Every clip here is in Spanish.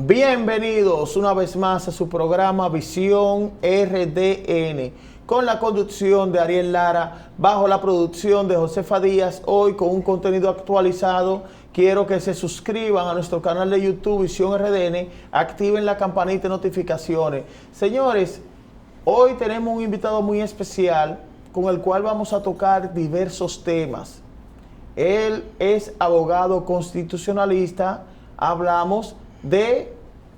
Bienvenidos una vez más a su programa Visión RDN, con la conducción de Ariel Lara, bajo la producción de Josefa Díaz, hoy con un contenido actualizado. Quiero que se suscriban a nuestro canal de YouTube Visión RDN, activen la campanita de notificaciones. Señores, hoy tenemos un invitado muy especial con el cual vamos a tocar diversos temas. Él es abogado constitucionalista. Hablamos de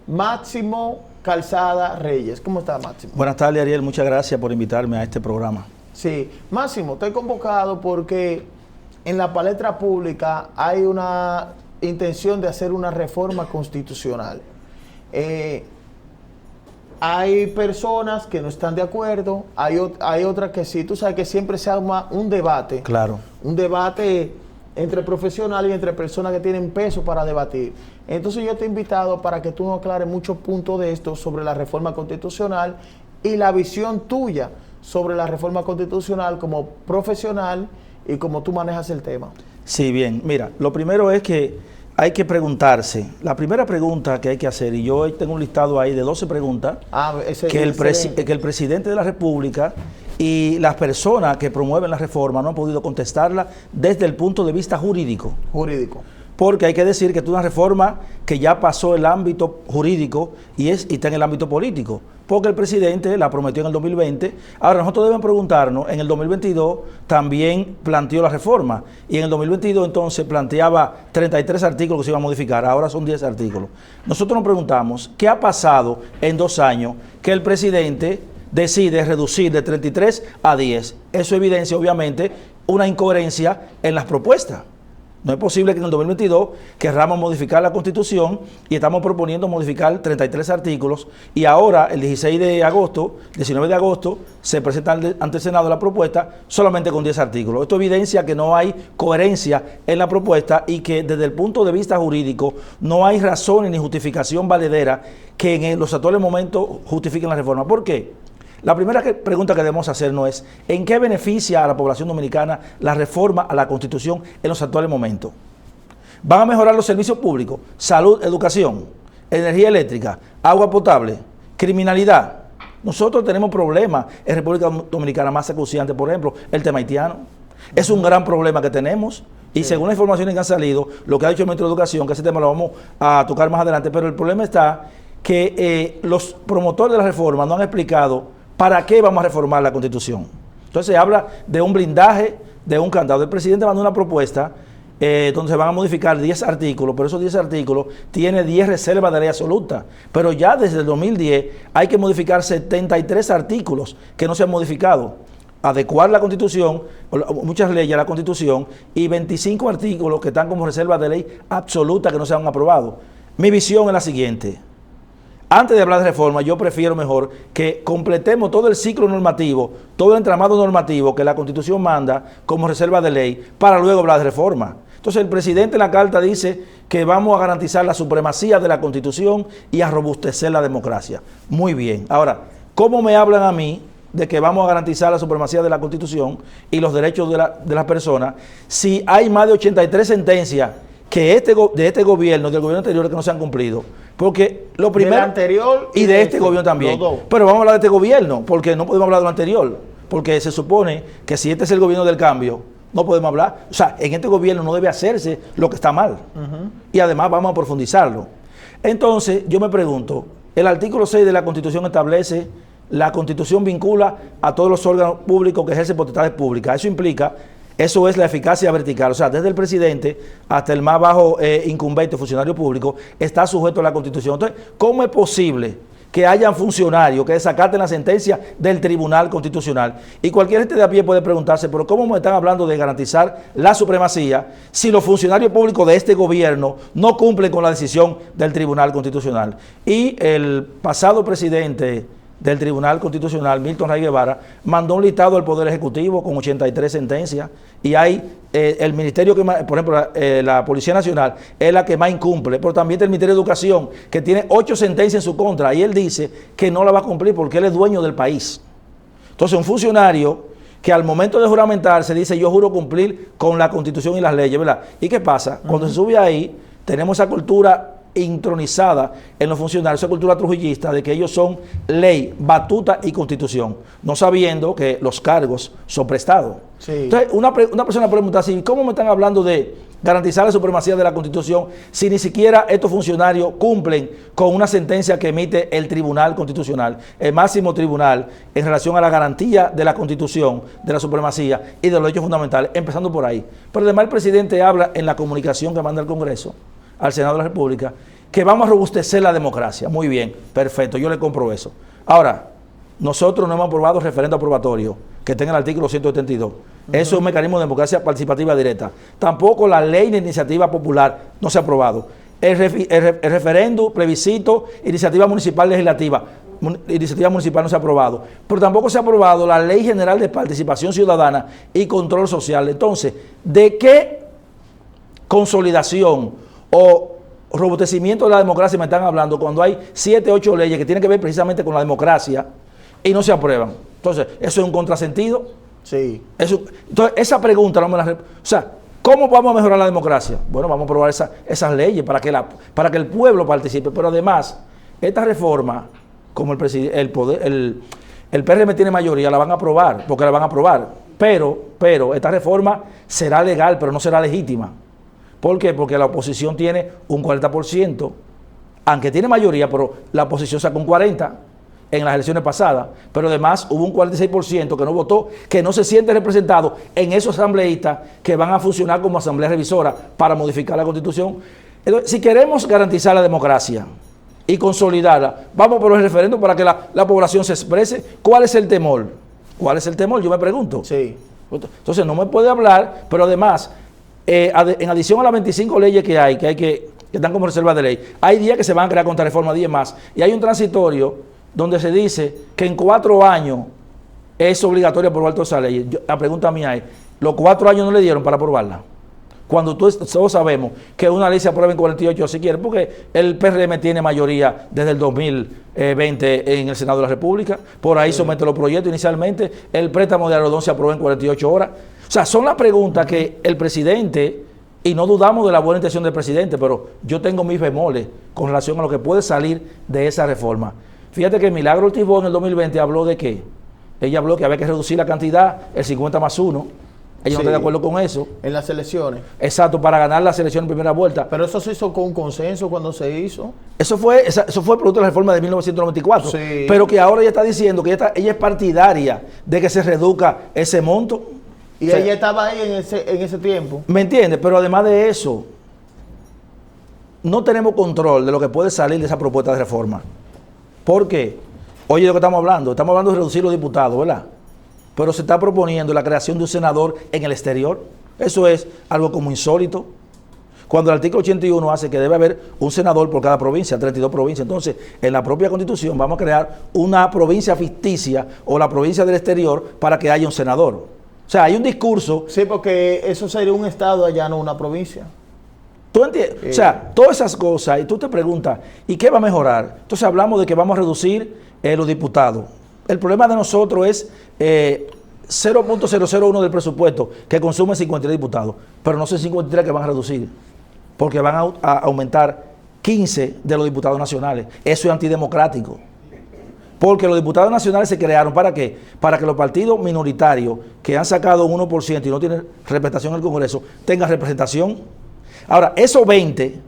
Máximo Calzada Reyes. ¿Cómo está, Máximo? Buenas tardes, Ariel. Muchas gracias por invitarme a este programa. Sí, Máximo, estoy convocado porque en la palestra pública hay una intención de hacer una reforma constitucional. Hay personas que no están de acuerdo, hay otras que sí. Tú sabes que siempre se arma un debate. Claro. Un debate entre profesionales y entre personas que tienen peso para debatir. Entonces yo te he invitado para que tú nos aclares muchos puntos de esto sobre la reforma constitucional y la visión tuya sobre la reforma constitucional como profesional y cómo tú manejas el tema. Sí, bien. Mira, lo primero es que hay que preguntarse. La primera pregunta que hay que hacer, y yo tengo un listado ahí de 12 preguntas, que el presidente de la República y las personas que promueven la reforma no han podido contestarla desde el punto de vista jurídico. Porque hay que decir que es una reforma que ya pasó el ámbito jurídico y está en el ámbito político. Porque el presidente la prometió en el 2020. Ahora, nosotros debemos preguntarnos, en el 2022 también planteó la reforma. Y en el 2022 entonces planteaba 33 artículos que se iban a modificar. Ahora son 10 artículos. Nosotros nos preguntamos, ¿qué ha pasado en 2 años que el presidente decide reducir de 33 a 10? Eso evidencia, obviamente, una incoherencia en las propuestas. No es posible que en el 2022 querramos modificar la Constitución y estamos proponiendo modificar 33 artículos y ahora el 19 de agosto, se presenta ante el Senado la propuesta solamente con 10 artículos. Esto evidencia que no hay coherencia en la propuesta y que desde el punto de vista jurídico no hay razones ni justificación valedera que en los actuales momentos justifiquen la reforma. ¿Por qué? La primera pregunta que debemos hacernos es, ¿en qué beneficia a la población dominicana la reforma a la Constitución en los actuales momentos? ¿Van a mejorar los servicios públicos? Salud, educación, energía eléctrica, agua potable, criminalidad. Nosotros tenemos problemas en República Dominicana más acuciantes, por ejemplo, el tema haitiano. Es un gran problema que tenemos y según las informaciones que han salido, lo que ha dicho el Ministro de Educación, que ese tema lo vamos a tocar más adelante, pero el problema está que los promotores de la reforma no han explicado ¿para qué vamos a reformar la Constitución? Entonces se habla de un blindaje, de un candado. El presidente mandó una propuesta donde se van a modificar 10 artículos, pero esos 10 artículos tienen 10 reservas de ley absoluta. Pero ya desde el 2010 hay que modificar 73 artículos que no se han modificado. Adecuar la Constitución, muchas leyes a la Constitución, y 25 artículos que están como reservas de ley absoluta que no se han aprobado. Mi visión es la siguiente. Antes de hablar de reforma, yo prefiero mejor que completemos todo el ciclo normativo, todo el entramado normativo que la Constitución manda como reserva de ley, para luego hablar de reforma. Entonces el presidente en la carta dice que vamos a garantizar la supremacía de la Constitución y a robustecer la democracia. Muy bien. Ahora, ¿cómo me hablan a mí de que vamos a garantizar la supremacía de la Constitución y los derechos de las personas si hay más de 83 sentencias que de este gobierno, del gobierno anterior, que no se han cumplido? Porque lo primero, del anterior y de este gobierno también. Pero vamos a hablar de este gobierno, porque no podemos hablar de lo anterior, porque se supone que si este es el gobierno del cambio, no podemos hablar. O sea, en este gobierno no debe hacerse lo que está mal. Y además vamos a profundizarlo. Entonces, yo me pregunto, el artículo 6 de la Constitución establece, la Constitución vincula a todos los órganos públicos que ejercen potestades públicas. Eso implica, eso es la eficacia vertical, o sea, desde el presidente hasta el más bajo incumbente, funcionario público, está sujeto a la Constitución. Entonces, ¿cómo es posible que hayan funcionarios que desacaten la sentencia del Tribunal Constitucional? Y cualquier gente de a pie puede preguntarse, pero ¿cómo me están hablando de garantizar la supremacía si los funcionarios públicos de este gobierno no cumplen con la decisión del Tribunal Constitucional? Y el pasado presidente del Tribunal Constitucional, Milton Ray Guevara, mandó un listado al Poder Ejecutivo con 83 sentencias y hay el ministerio que más, por ejemplo, la Policía Nacional es la que más incumple, pero también está el Ministerio de Educación, que tiene 8 sentencias en su contra y él dice que no la va a cumplir porque él es dueño del país. Entonces, un funcionario que al momento de juramentar se dice, yo juro cumplir con la Constitución y las leyes, ¿verdad? ¿Y qué pasa? Cuando se sube ahí, tenemos esa cultura intronizada en los funcionarios, esa cultura trujillista de que ellos son ley, batuta y constitución, no sabiendo que los cargos son prestados. Sí. Entonces, una persona pregunta así, ¿cómo me están hablando de garantizar la supremacía de la Constitución si ni siquiera estos funcionarios cumplen con una sentencia que emite el Tribunal Constitucional, el máximo tribunal, en relación a la garantía de la Constitución, de la supremacía y de los derechos fundamentales, empezando por ahí? Pero además el presidente habla en la comunicación que manda el Congreso al Senado de la República, que vamos a robustecer la democracia. Muy bien, perfecto, yo le compro eso. Ahora, nosotros no hemos aprobado referendo aprobatorio que tenga el artículo 172. Eso es un mecanismo de democracia participativa directa. Tampoco la ley de iniciativa popular no se ha aprobado. El referendo, plebiscito, iniciativa municipal legislativa, iniciativa municipal no se ha aprobado. Pero tampoco se ha aprobado la Ley General de Participación Ciudadana y Control Social. Entonces, ¿de qué consolidación o robustecimiento de la democracia me están hablando cuando hay 7, 8 leyes que tienen que ver precisamente con la democracia y no se aprueban? Entonces, ¿eso es un contrasentido? Sí. Entonces, esa pregunta no me la... O sea, ¿cómo vamos a mejorar la democracia? Bueno, vamos a aprobar esas leyes para que el pueblo participe. Pero además, esta reforma, como el PRM tiene mayoría, la van a aprobar, porque la van a aprobar. Pero esta reforma será legal, pero no será legítima. ¿Por qué? Porque la oposición tiene un 40%, aunque tiene mayoría, pero la oposición sacó un 40% en las elecciones pasadas, pero además hubo un 46% que no votó, que no se siente representado en esos asambleístas que van a funcionar como asamblea revisora para modificar la Constitución. Entonces, si queremos garantizar la democracia y consolidarla, vamos por el referéndum para que la población se exprese. ¿Cuál es el temor? ¿Cuál es el temor? Yo me pregunto. Sí. Entonces no me puede hablar, pero además, en adición a las 25 leyes que están como reserva de ley, hay 10 que se van a crear contra reforma, 10 más, y hay un transitorio donde se dice que en 4 años es obligatorio aprobar todas esas leyes. La pregunta mía es, ¿los 4 años no le dieron para aprobarla? Cuando todos sabemos que una ley se aprueba en 48 si quiere, porque el PRM tiene mayoría desde el 2020 en el Senado de la República, por ahí somete los proyectos inicialmente, el préstamo de Arodón se aprobó en 48 horas. O sea, son las preguntas que el presidente, y no dudamos de la buena intención del presidente, pero yo tengo mis bemoles con relación a lo que puede salir de esa reforma. Fíjate que Milagro Ortiz Bosch en el 2020 habló de qué. Ella habló que había que reducir la cantidad, el 50+1. Ella no está de acuerdo con eso. En las elecciones. Exacto, para ganar la selección en primera vuelta. Pero eso se hizo con un consenso cuando se hizo. Eso fue producto de la reforma de 1994. Sí. Pero que ahora ella está diciendo que ella es partidaria de que se reduzca ese monto. Y o sea, ella estaba ahí en ese tiempo. ¿Me entiendes? Pero además de eso, no tenemos control de lo que puede salir de esa propuesta de reforma. ¿Por qué? Oye, de lo que estamos hablando de reducir los diputados, ¿verdad? Pero se está proponiendo la creación de un senador en el exterior. Eso es algo como insólito. Cuando el artículo 81 hace que debe haber un senador por cada provincia, 32 provincias. Entonces, en la propia Constitución vamos a crear una provincia ficticia o la provincia del exterior para que haya un senador. O sea, hay un discurso... Sí, porque eso sería un estado allá, no una provincia. ¿Tú entiendes? O sea, todas esas cosas, y tú te preguntas, ¿y qué va a mejorar? Entonces hablamos de que vamos a reducir los diputados. El problema de nosotros es 0.001 del presupuesto que consume 53 diputados, pero no son 53 que van a reducir, porque van a aumentar 15 de los diputados nacionales. Eso es antidemocrático. Porque los diputados nacionales se crearon, ¿para qué? Para que los partidos minoritarios que han sacado un 1% y no tienen representación en el Congreso, tengan representación. Ahora, esos 20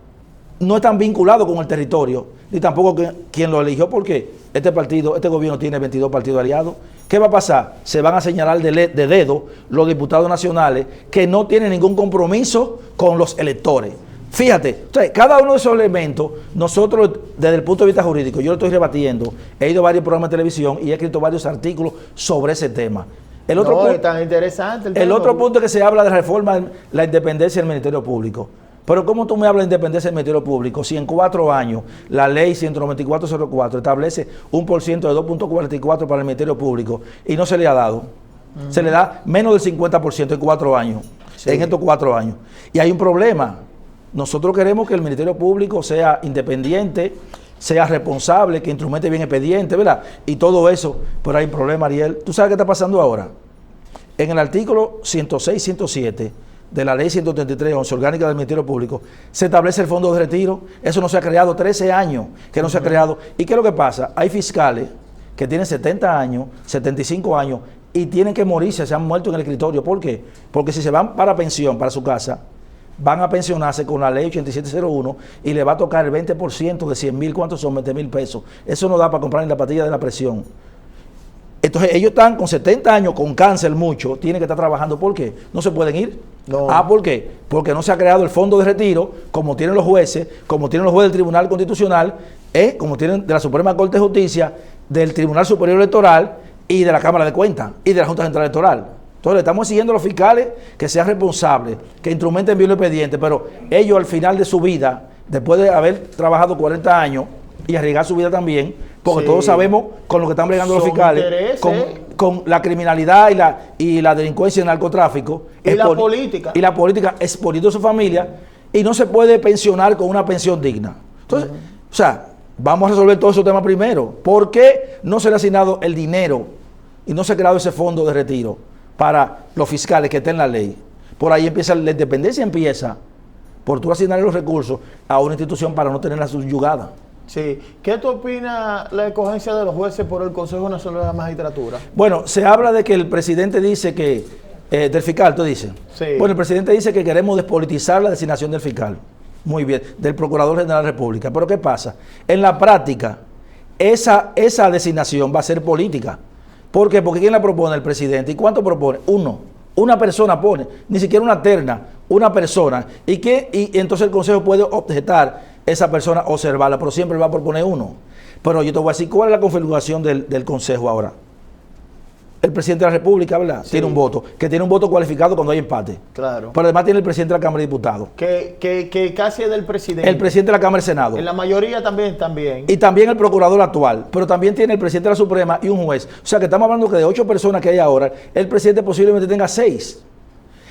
no están vinculados con el territorio, ni tampoco quien lo eligió, porque este gobierno tiene 22 partidos aliados. ¿Qué va a pasar? Se van a señalar de dedo los diputados nacionales que no tienen ningún compromiso con los electores. Fíjate, entonces, cada uno de esos elementos, nosotros desde el punto de vista jurídico, yo lo estoy rebatiendo, he ido a varios programas de televisión y he escrito varios artículos sobre ese tema. El otro punto, es tan interesante el otro punto es que se habla de reforma de la independencia del Ministerio Público. Pero ¿cómo tú me hablas de independencia del Ministerio Público si en 4 años la ley 194/04 establece un por ciento de 2.44 para el Ministerio Público y no se le ha dado? Se le da menos del 50% en 4 años, sí, en estos 4 años. Y hay un problema. Nosotros queremos que el Ministerio Público sea independiente, sea responsable, que instrumente bien expediente, ¿verdad? Y todo eso, pero hay un problema, Ariel. ¿Tú sabes qué está pasando ahora? En el artículo 106, 107 de la ley 133, orgánica del Ministerio Público, se establece el fondo de retiro. Eso no se ha creado, 13 años que no se ha creado. ¿Y qué es lo que pasa? Hay fiscales que tienen 70 años, 75 años y tienen que morirse, se han muerto en el escritorio. ¿Por qué? Porque si se van para pensión, para su casa, van a pensionarse con la ley 8701 y le va a tocar el 20% de 100 mil, ¿cuántos son? 20 mil pesos. Eso no da para comprar en la pastilla de la presión. Entonces ellos están con 70 años, con cáncer mucho, tienen que estar trabajando. ¿Por qué? No se pueden ir. No. ¿Por qué? Porque no se ha creado el fondo de retiro, como tienen los jueces, como tienen los jueces del Tribunal Constitucional, como tienen de la Suprema Corte de Justicia, del Tribunal Superior Electoral y de la Cámara de Cuentas y de la Junta Central Electoral. Entonces le estamos exigiendo a los fiscales que sean responsables, que instrumenten bien los expedientes, pero ellos al final de su vida, después de haber trabajado 40 años y arriesgar su vida también, porque todos sabemos con lo que están bregando los fiscales, con la criminalidad y la delincuencia y el narcotráfico. Y la política. Y la política exponiendo a su familia, y no se puede pensionar con una pensión digna. Entonces, o sea, vamos a resolver todos esos temas primero. ¿Por qué no se le ha asignado el dinero y no se ha creado ese fondo de retiro para los fiscales que está en la ley? Por ahí empieza, la independencia empieza por tú asignar los recursos a una institución para no tenerla subyugada. Sí. ¿Qué tú opinas la escogencia de los jueces por el Consejo Nacional de la Magistratura? Bueno, se habla de que el presidente dice que, del fiscal, tú dices. Sí. Bueno, el presidente dice que queremos despolitizar la designación del fiscal. Muy bien, del Procurador General de la República. Pero ¿qué pasa? En la práctica, esa designación va a ser política. ¿Por qué? Porque ¿quién la propone? El presidente. ¿Y cuánto propone? Uno. Una persona pone, ni siquiera una terna, una persona. Y entonces el Consejo puede objetar esa persona, observarla, pero siempre va a proponer uno. Pero yo te voy a decir, ¿cuál es la configuración del Consejo ahora? El presidente de la República, ¿verdad? Sí. Tiene un voto, que tiene un voto cualificado cuando hay empate. Claro. Pero además tiene el presidente de la Cámara de Diputados. Que casi es del presidente. El presidente de la Cámara de Senado. En la mayoría también. Y también el procurador actual. Pero también tiene el presidente de la Suprema y un juez. O sea que estamos hablando que de 8 personas que hay ahora, el presidente posiblemente tenga 6.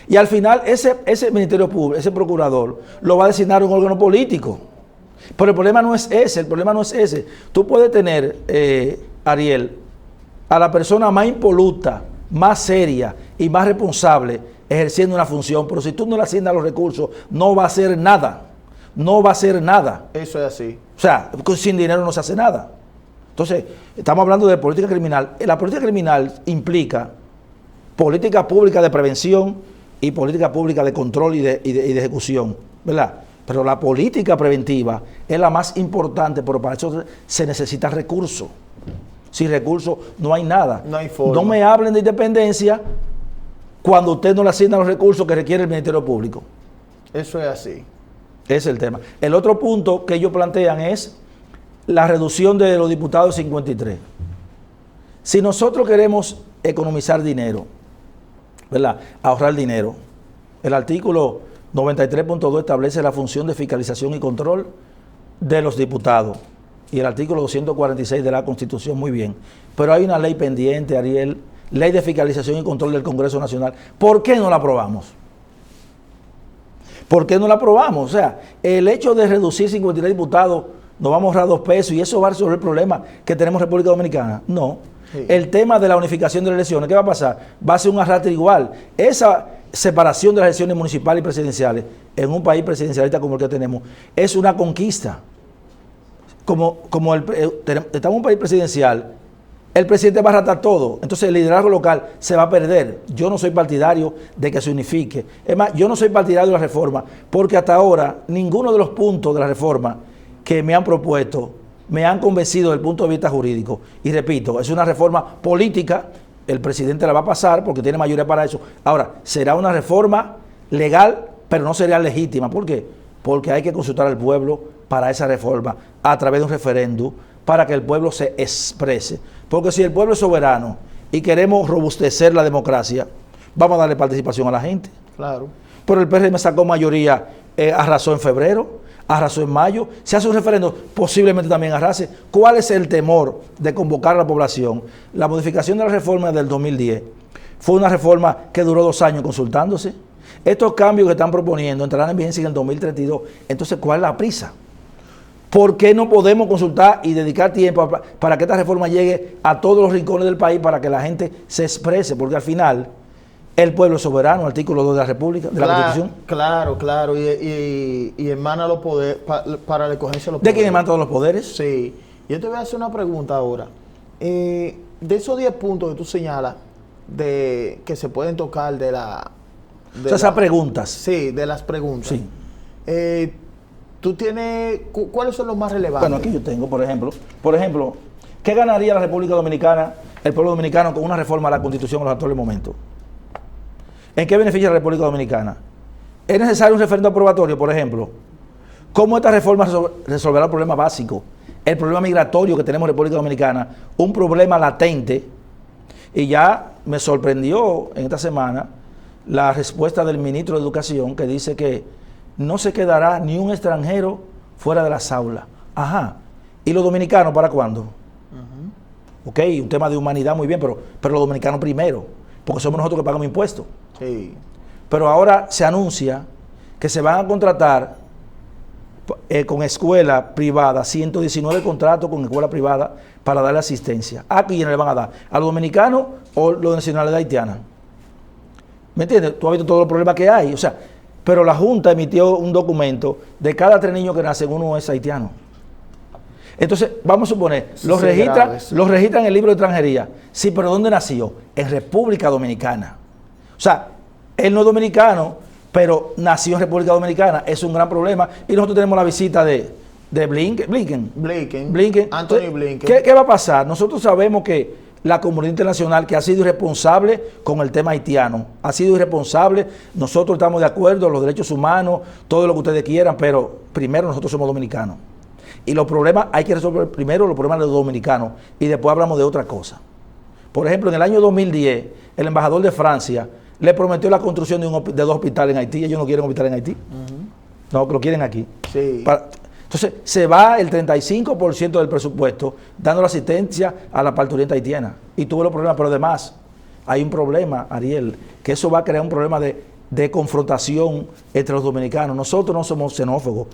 Y al final ese Ministerio Público, ese procurador, lo va a designar un órgano político. Pero el problema no es ese, Tú puedes tener, Ariel, a la persona más impoluta, más seria y más responsable ejerciendo una función, pero si tú no le asignas los recursos, no va a hacer nada. No va a hacer nada. Eso es así. O sea, sin dinero no se hace nada. Entonces, estamos hablando de política criminal. La política criminal implica política pública de prevención y política pública de control y de ejecución, ¿verdad? Pero la política preventiva es la más importante, pero para eso se necesita recursos. Sin recursos no hay nada. No hay forma. No me hablen de independencia cuando usted no le asigna los recursos que requiere el Ministerio Público. Eso es así. Ese es el tema. El otro punto que ellos plantean es la reducción de los diputados 53. Si nosotros queremos economizar dinero, ¿verdad? Ahorrar dinero, el artículo 93.2 establece la función de fiscalización y control de los diputados. Y el artículo 246 de la Constitución, muy bien. Pero hay una ley pendiente, Ariel, ley de fiscalización y control del Congreso Nacional. ¿Por qué no la aprobamos? ¿Por qué no la aprobamos? O sea, el hecho de reducir 53 diputados, nos vamos a ahorrar 2 pesos y eso va a resolver el problema que tenemos en República Dominicana. No. Sí. El tema de la unificación de las elecciones, ¿qué va a pasar? Va a ser un arrastre igual. Esa separación de las elecciones municipales y presidenciales en un país presidencialista como el que tenemos es una conquista. Estamos en un país presidencial, el presidente va a arrastrar todo, entonces el liderazgo local se va a perder. Yo no soy partidario de que se unifique. Es más, yo no soy partidario de la reforma, porque hasta ahora ninguno de los puntos de la reforma que me han propuesto me han convencido desde el punto de vista jurídico. Y repito, es una reforma política, el presidente la va a pasar porque tiene mayoría para eso. Ahora, será una reforma legal, pero no sería legítima. ¿Por qué? Porque hay que consultar al pueblo para esa reforma a través de un referéndum para que el pueblo se exprese. Porque si el pueblo es soberano y queremos robustecer la democracia, vamos a darle participación a la gente. Claro. Pero el PRM sacó mayoría, arrasó en febrero, arrasó en mayo. Si hace un referéndum, posiblemente también arrase. ¿Cuál es el temor de convocar a la población? La modificación de la reforma del 2010 fue una reforma que duró 2 años consultándose. Estos cambios que están proponiendo entrarán en vigencia en el 2032. Entonces, ¿cuál es la prisa? ¿Por qué no podemos consultar y dedicar tiempo para que esta reforma llegue a todos los rincones del país para que la gente se exprese? Porque al final, El pueblo soberano, artículo 2 de la República, de la Constitución. Claro, y emana los poderes, para la escogencia de los poderes. ¿De quién emana todos los poderes? Sí. Yo te voy a hacer una pregunta ahora. De esos 10 puntos que tú señalas, que se pueden tocar esas preguntas. Sí, de las preguntas. Sí. Tú tienes, ¿cuáles son los más relevantes? Bueno, aquí yo tengo, por ejemplo, ¿qué ganaría la República Dominicana, el pueblo dominicano, con una reforma a la Constitución en los actuales momentos? ¿En qué beneficia a la República Dominicana? ¿Es necesario un referendo aprobatorio, por ejemplo? ¿Cómo esta reforma resolverá el problema básico? El problema migratorio que tenemos en República Dominicana, un problema latente. Y ya me sorprendió en esta semana la respuesta del ministro de Educación, que dice que no se quedará ni un extranjero fuera de las aulas. Ajá. ¿Y los dominicanos para cuándo? Ok, un tema de humanidad muy bien, pero los dominicanos primero, porque somos nosotros que pagamos impuestos. Sí. Pero ahora se anuncia que se van a contratar con escuela privada, 119 contratos con escuela privada para darle asistencia. ¿A quiénes le van a dar? ¿A los dominicanos o los de nacionalidad haitiana? ¿Me entiendes? Tú has visto todos los problemas que hay. O sea, pero la Junta emitió un documento de cada 3 niños que nacen, uno es haitiano. Entonces, vamos a suponer, los registran en el libro de extranjería. Sí, pero ¿dónde nació? En República Dominicana. O sea, él no es dominicano, pero nació en República Dominicana. Es un gran problema. Y nosotros tenemos la visita de Blinken. Anthony Blinken. ¿Qué va a pasar? Nosotros sabemos que la comunidad internacional, que ha sido irresponsable con el tema haitiano, ha sido irresponsable. Nosotros estamos de acuerdo, los derechos humanos, todo lo que ustedes quieran, pero primero nosotros somos dominicanos. Y los problemas, hay que resolver primero los problemas de los dominicanos y después hablamos de otra cosa. Por ejemplo, en el año 2010, el embajador de Francia le prometió la construcción de 2 hospitales en Haití. Ellos no quieren hospital en Haití. No, que lo quieren aquí. Sí. Entonces, se va el 35% del presupuesto dando la asistencia a la parturienta haitiana. Y tuvo los problemas, pero además hay un problema, Ariel, que eso va a crear un problema de confrontación entre los dominicanos. Nosotros no somos xenófobos.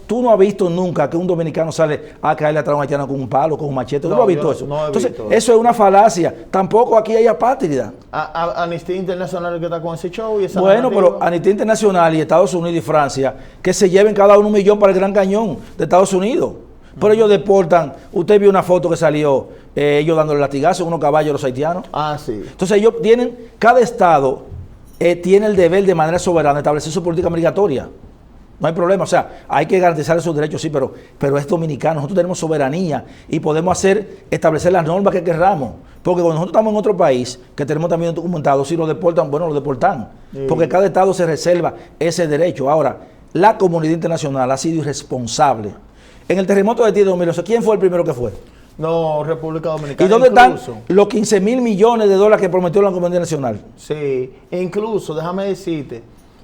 Tú no has visto nunca que un dominicano sale a caerle atrás a un haitiano con un palo, con un machete. ¿Tú no has visto eso? No Entonces, visto eso es una falacia. Tampoco aquí hay apátrida. Amnistía Internacional que está con ese show y esa Bueno, pero Amnistía Internacional y Estados Unidos y Francia, que se lleven cada uno $1 millón para el Gran Cañón de Estados Unidos. Pero ellos deportan. Usted vio una foto que salió, ellos dándole latigazos a unos caballos a los haitianos. Sí. Entonces ellos tienen, cada estado tiene el deber de manera soberana de establecer su política migratoria. No hay problema, o sea, hay que garantizar esos derechos, sí, pero es dominicano. Nosotros tenemos soberanía y podemos establecer las normas que querramos. Porque cuando nosotros estamos en otro país, que tenemos también documentado, si lo deportan, bueno, lo deportan. Sí. Porque cada estado se reserva ese derecho. Ahora, la comunidad internacional ha sido irresponsable. En el terremoto de Haití de 2011, ¿quién fue el primero que fue? No, República Dominicana. ¿Y dónde están los 15,000 millones de dólares que prometió la comunidad nacional? Sí, e incluso, déjame decirte,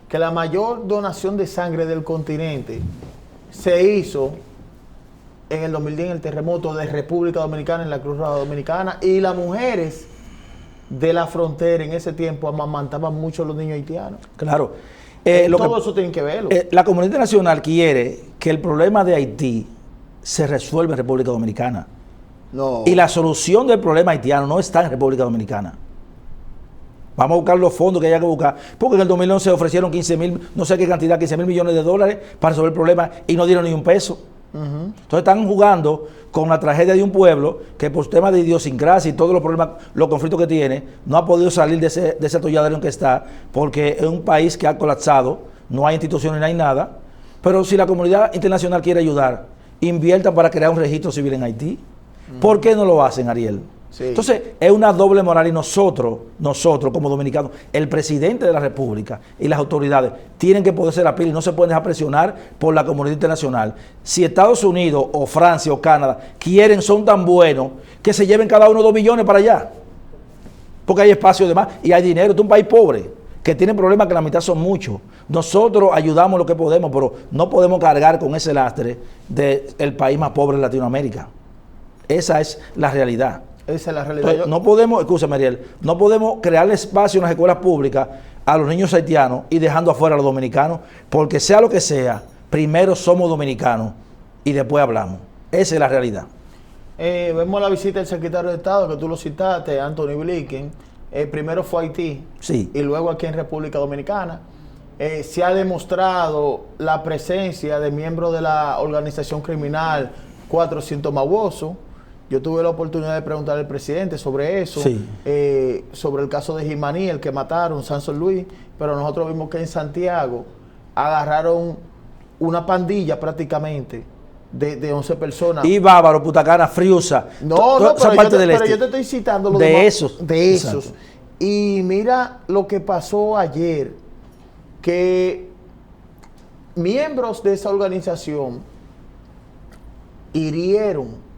que la mayor donación de sangre del continente se hizo en el 2010 en el terremoto de República Dominicana, en la Cruz Roja Dominicana, y las mujeres de la frontera en ese tiempo amamantaban mucho a los niños haitianos. Claro. Todo eso tienen que verlo. La comunidad internacional quiere que el problema de Haití se resuelva en República Dominicana. No. Y la solución del problema haitiano no está en República Dominicana. Vamos a buscar los fondos que haya que buscar. Porque en el 2011 ofrecieron 15,000, no sé qué cantidad, 15,000 millones de dólares para resolver el problema y no dieron ni un peso. Entonces están jugando con la tragedia de un pueblo que por temas de idiosincrasia y todos los problemas, los conflictos que tiene, no ha podido salir de ese atolladero en que está, porque es un país que ha colapsado, no hay instituciones, no hay nada. Pero si la comunidad internacional quiere ayudar, inviertan para crear un registro civil en Haití. ¿Por qué no lo hacen, Ariel? Sí. Entonces, es una doble moral y nosotros como dominicanos, el presidente de la República y las autoridades tienen que poderse la pila y no se pueden dejar presionar por la comunidad internacional. Si Estados Unidos o Francia o Canadá son tan buenos que se lleven cada uno 2 millones para allá. Porque hay espacio de más y hay dinero. Este es un país pobre que tiene problemas que la mitad son muchos. Nosotros ayudamos lo que podemos, pero no podemos cargar con ese lastre del país más pobre de Latinoamérica. Esa es la realidad. Esa es la realidad. Entonces, no podemos, escúchame Ariel, no podemos crearle espacio en las escuelas públicas a los niños haitianos y dejando afuera a los dominicanos, porque sea lo que sea, primero somos dominicanos y después hablamos. Esa es la realidad. Vemos la visita del secretario de Estado, que tú lo citaste, Anthony Blinken, primero fue Haití, sí, y luego aquí en República Dominicana. Se ha demostrado la presencia de miembros de la organización criminal 400 Mawoso. Yo tuve la oportunidad de preguntarle al presidente sobre eso, sí. sobre el caso de Jimaní, el que mataron, San Luis, pero nosotros vimos que en Santiago agarraron una pandilla prácticamente de 11 personas. Y Bávaro, Putacana, Friusa. No, pero yo te estoy citando de esos. De esos. Exacto. Y mira lo que pasó ayer, que miembros de esa organización hirieron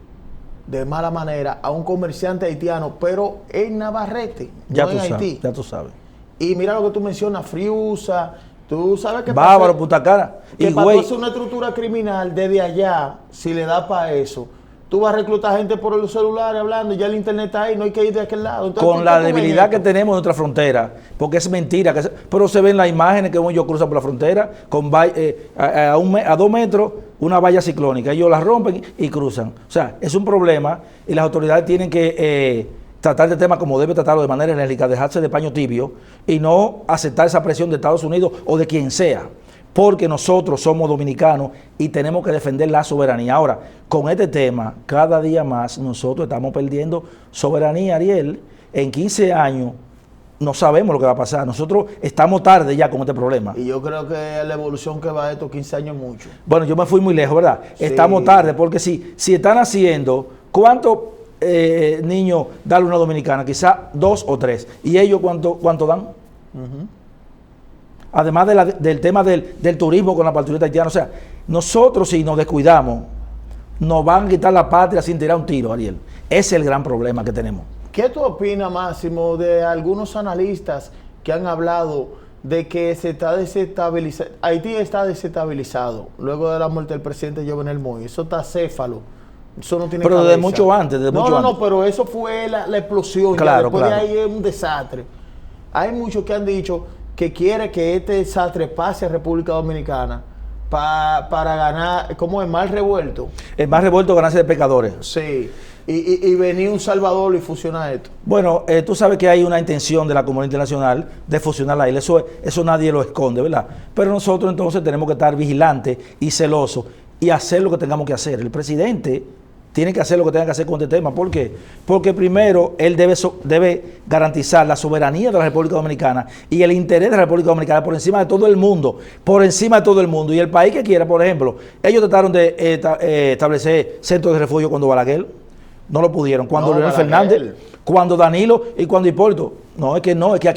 de mala manera a un comerciante haitiano, pero en Navarrete, ya no en Haití. Ya tú sabes. Y mira lo que tú mencionas, Friusa, tú sabes que Bávaro, Putacana. Que para tú hacer una estructura criminal desde allá, si le da para eso, tú vas a reclutar gente por los celulares hablando y ya el internet está ahí, no hay que ir de aquel lado. Entonces, con la debilidad que tenemos en nuestra frontera, porque es mentira, pero se ven las imágenes que ellos cruzan por la frontera con a 2 metros una valla ciclónica, ellos la rompen y cruzan. O sea, es un problema y las autoridades tienen que tratar el tema como debe tratarlo, de manera enérgica, dejarse de paño tibio y no aceptar esa presión de Estados Unidos o de quien sea, porque nosotros somos dominicanos y tenemos que defender la soberanía. Ahora, con este tema, cada día más nosotros estamos perdiendo soberanía, Ariel. En 15 años no sabemos lo que va a pasar. Nosotros estamos tarde ya con este problema. Y yo creo que la evolución que va de estos 15 años mucho. Bueno, yo me fui muy lejos, ¿verdad? Sí. Estamos tarde, porque si están haciendo, ¿cuántos niños dan una dominicana? Quizá 2 o 3. ¿Y ellos cuánto dan? Además del tema del turismo con la partidita haitiana. O sea, nosotros si nos descuidamos, nos van a quitar la patria sin tirar un tiro, Ariel. Ese es el gran problema que tenemos. ¿Qué tú opinas, Máximo, de algunos analistas que han hablado de que se está desestabilizando? Haití está desestabilizado luego de la muerte del presidente Jovenel Moïse. Eso está céfalo. Eso no tiene pero cabeza. Desde mucho antes. No, pero eso fue la explosión. Claro, después claro. de ahí es un desastre. Hay muchos que han dicho que quiere que este desastre pase a República Dominicana para ganar, ¿cómo es? Mal revuelto. El más revuelto, ganancia de pecadores. Sí. Y venir un Salvador y fusionar esto. Bueno, tú sabes que hay una intención de la comunidad internacional de fusionar la isla. Eso nadie lo esconde, ¿verdad? Pero nosotros entonces tenemos que estar vigilantes y celosos y hacer lo que tengamos que hacer. El presidente tiene que hacer lo que tenga que hacer con este tema. ¿Por qué? Porque primero él debe garantizar la soberanía de la República Dominicana y el interés de la República Dominicana por encima de todo el mundo. Por encima de todo el mundo. Y el país que quiera, por ejemplo, ellos trataron de establecer centros de refugio cuando Balaguer. No lo pudieron. Cuando Leonel Fernández, cuando Danilo y cuando Hipólito. No, es que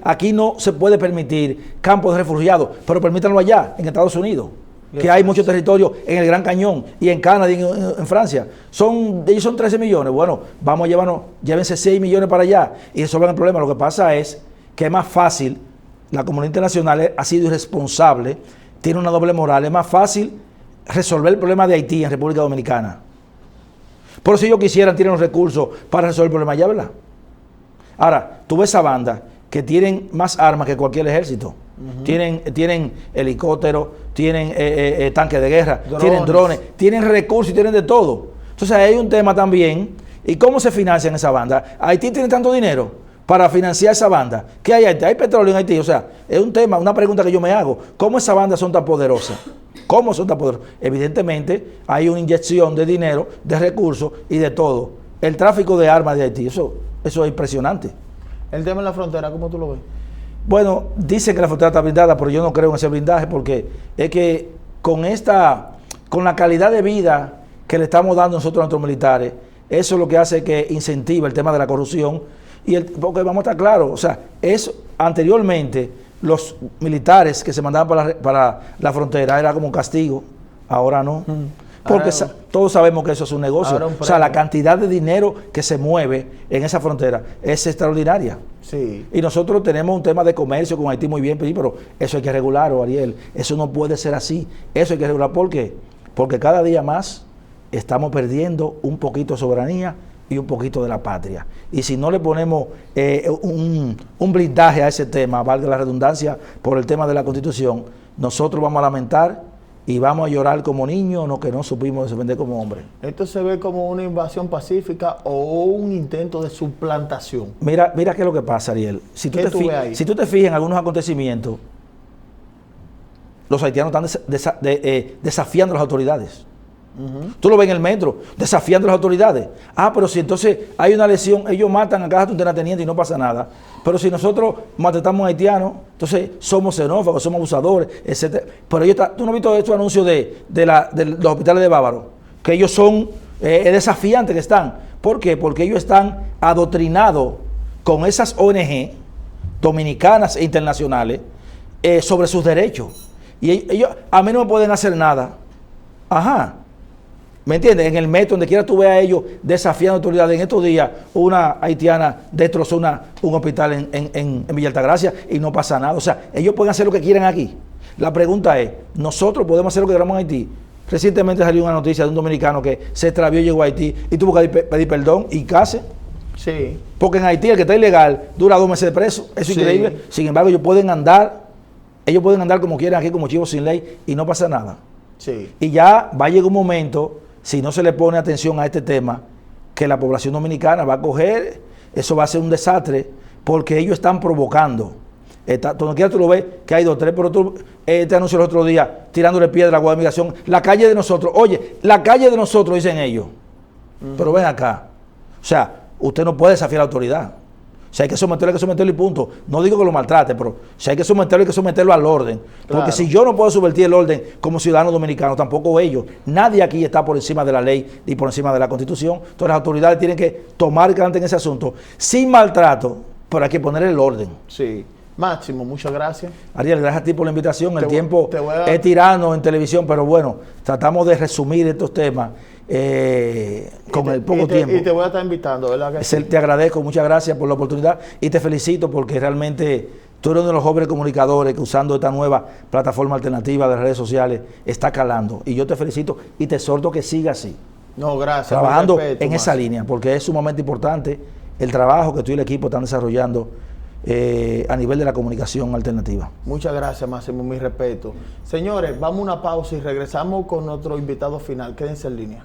aquí no se puede permitir campos de refugiados, pero permítanlo allá, en Estados Unidos, que hay mucho territorio en el Gran Cañón y en Canadá y en Francia. Ellos son 13 millones. Bueno, vamos a llévense 6 millones para allá y resuelvan el problema. Lo que pasa es que es más fácil, la comunidad internacional ha sido irresponsable, tiene una doble moral, es más fácil resolver el problema de Haití en República Dominicana. Por si ellos quisieran, tienen los recursos para resolver el problema allá, ¿verdad? Ahora, tú ves esa banda que tienen más armas que cualquier ejército. Tienen helicópteros, tienen tanques de guerra, tienen drones, tienen recursos y tienen de todo. Entonces hay un tema también. ¿Y cómo se financian esa banda? Haití tiene tanto dinero para financiar esa banda. ¿Qué hay en Haití? ¿Hay petróleo en Haití? O sea, es un tema, una pregunta que yo me hago. ¿Cómo esas bandas son tan poderosas? ¿Cómo son tan poderosas? Evidentemente hay una inyección de dinero, de recursos y de todo. El tráfico de armas de Haití, eso es impresionante. El tema en la frontera, ¿cómo tú lo ves? Bueno, dicen que la frontera está blindada, pero yo no creo en ese blindaje porque es que con la calidad de vida que le estamos dando nosotros a nuestros militares, eso es lo que hace que incentiva el tema de la corrupción. Porque vamos a estar claros, o sea, anteriormente los militares que se mandaban para la frontera era como un castigo, ahora no. Porque todos sabemos que eso es un negocio. O sea, la cantidad de dinero que se mueve en esa frontera es extraordinaria. Sí. Y nosotros tenemos un tema de comercio con Haití muy bien, pero eso hay que regularlo, Ariel. Eso no puede ser así. Eso hay que regular. ¿Por qué? Porque cada día más estamos perdiendo un poquito de soberanía y un poquito de la patria. Y si no le ponemos un blindaje a ese tema, valga la redundancia, por el tema de la Constitución, nosotros vamos a lamentar y vamos a llorar como niños, no, que no supimos defender como hombres. ¿Esto se ve como una invasión pacífica o un intento de suplantación? Mira qué es lo que pasa, Ariel. Si tú te fijas en algunos acontecimientos, los haitianos están desafiando a las autoridades. Tú lo ves en el metro, desafiando a las autoridades. Pero si entonces hay una lesión, ellos matan a cada terrateniente y no pasa nada. Pero si nosotros maltratamos a haitianos, entonces somos xenófobos, somos abusadores, etc. Pero tú no has visto estos anuncios de los hospitales de Bávaro, que ellos son desafiantes que están. ¿Por qué? Porque ellos están adoctrinados con esas ONG dominicanas e internacionales sobre sus derechos. Y ellos a mí no me pueden hacer nada. ¿Me entiendes? En el metro, donde quiera tú veas a ellos desafiando autoridades. En estos días, una haitiana destrozó un hospital en Villa Altagracia y no pasa nada. O sea, ellos pueden hacer lo que quieran aquí. La pregunta es, ¿nosotros podemos hacer lo que queramos en Haití? Recientemente salió una noticia de un dominicano que se extravió y llegó a Haití y tuvo que pedir perdón y case. Sí. Porque en Haití el que está ilegal dura 2 meses de preso. Eso es increíble. Sin embargo, ellos pueden andar como quieran aquí, como chivos sin ley, y no pasa nada. Sí. Y ya va a llegar un momento, si no se le pone atención a este tema, que la población dominicana va a coger, eso va a ser un desastre, porque ellos están provocando. Donde quiera tú lo ves, que hay 2 o 3, pero tú te anunció el otro día, tirándole piedra a la Guardia de Migración, la calle de nosotros, oye, la calle de nosotros, dicen ellos. Pero ven acá, o sea, usted no puede desafiar a la autoridad. Si hay que someterlo y punto. No digo que lo maltrate, pero si hay que someterlo, hay que someterlo al orden. Porque claro, si yo no puedo subvertir el orden como ciudadano dominicano, tampoco ellos. Nadie aquí está por encima de la ley ni por encima de la Constitución. Entonces las autoridades tienen que tomar carta en ese asunto, sin maltrato, pero hay que poner el orden. Sí. Máximo, muchas gracias. Ariel, gracias a ti por la invitación. El tiempo es tirano en televisión, pero bueno, tratamos de resumir estos temas con el poco tiempo. Y te voy a estar invitando, ¿verdad? Te agradezco, muchas gracias por la oportunidad y te felicito porque realmente tú eres uno de los jóvenes comunicadores que usando esta nueva plataforma alternativa de redes sociales está calando. Y yo te felicito y te exhorto que siga así. No, gracias. Trabajando en esa línea, porque es sumamente importante el trabajo que tú y el equipo están desarrollando a nivel de la comunicación alternativa. Muchas gracias, Máximo, mi respeto. Señores, vamos a una pausa y regresamos con nuestro invitado final. Quédense en línea.